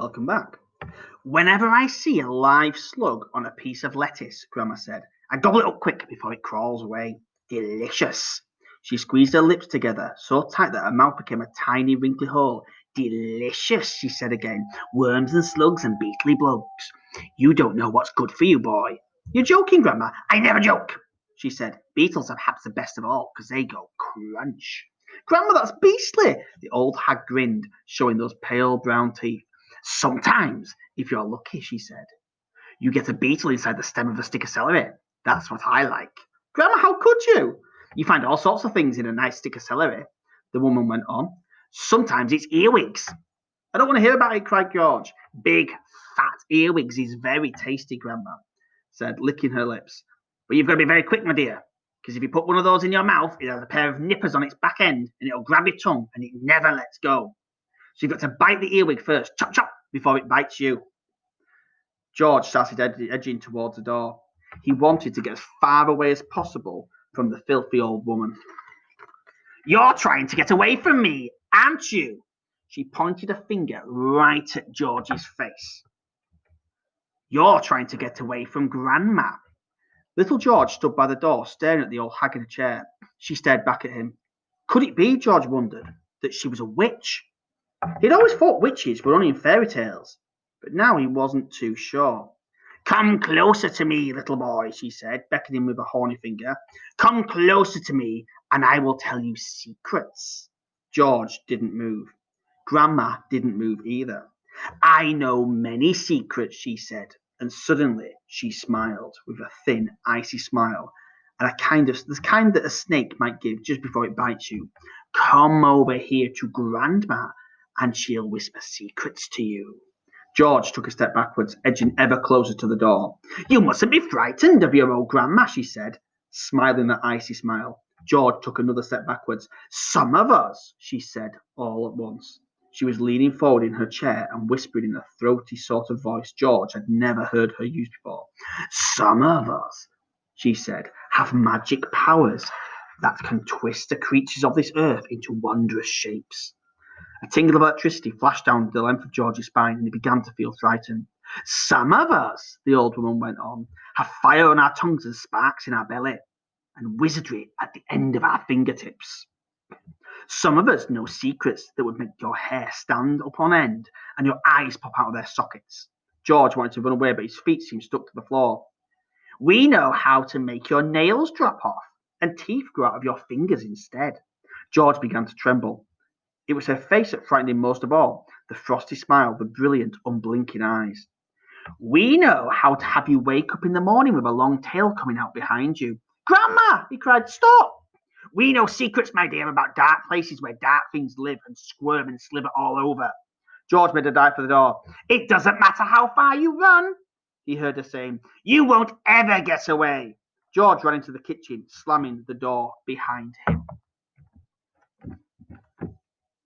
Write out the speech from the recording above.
Welcome back. Whenever I see a live slug on a piece of lettuce, Grandma said, I gobble it up quick before it crawls away. Delicious. She squeezed her lips together so tight that her mouth became a tiny wrinkly hole. Delicious, she said again. Worms and slugs and beetly bugs. You don't know what's good for you, boy. You're joking, Grandma. I never joke, she said. Beetles are perhaps the best of all because they go crunch. Grandma, that's beastly. The old hag grinned, showing those pale brown teeth. Sometimes, if you're lucky, she said. You get a beetle inside the stem of a stick of celery. That's what I like. Grandma, how could you? You find all sorts of things in a nice stick of celery, the woman went on. Sometimes it's earwigs. I don't want to hear about it, cried George. Big, fat earwigs is very tasty, Grandma said, licking her lips. But you've got to be very quick, my dear, because if you put one of those in your mouth, it has a pair of nippers on its back end, and it'll grab your tongue, and it never lets go. So you've got to bite the earwig first, chop, chop, before it bites you. George started edging towards the door. He wanted to get as far away as possible from the filthy old woman. You're trying to get away from me, aren't you? She pointed a finger right at George's face. You're trying to get away from Grandma. Little George stood by the door, staring at the old hag in a chair. She stared back at him. Could it be, George wondered, that she was a witch? He'd always thought witches were only in fairy tales, but now he wasn't too sure. Come closer to me, little boy, she said, beckoning with a horny finger. Come closer to me, and I will tell you secrets. George didn't move. Grandma didn't move either. I know many secrets, she said, and suddenly she smiled with a thin, icy smile, and the kind that a snake might give just before it bites you. Come over here to Grandma, and she'll whisper secrets to you. George took a step backwards, edging ever closer to the door. You mustn't be frightened of your old Grandma, she said, smiling that icy smile. George took another step backwards. Some of us, she said all at once. She was leaning forward in her chair and whispering in a throaty sort of voice George had never heard her use before. Some of us, she said, have magic powers that can twist the creatures of this earth into wondrous shapes. A tingle of electricity flashed down the length of George's spine, and he began to feel frightened. Some of us, the old woman went on, have fire on our tongues and sparks in our belly, and wizardry at the end of our fingertips. Some of us know secrets that would make your hair stand up on end and your eyes pop out of their sockets. George wanted to run away, but his feet seemed stuck to the floor. We know how to make your nails drop off and teeth grow out of your fingers instead. George began to tremble. It was her face that frightened him most of all, the frosty smile, the brilliant, unblinking eyes. We know how to have you wake up in the morning with a long tail coming out behind you. Grandma, he cried, stop! We know secrets, my dear, about dark places where dark things live and squirm and slither all over. George made a dive for the door. It doesn't matter how far you run, he heard her saying. You won't ever get away. George ran into the kitchen, slamming the door behind him.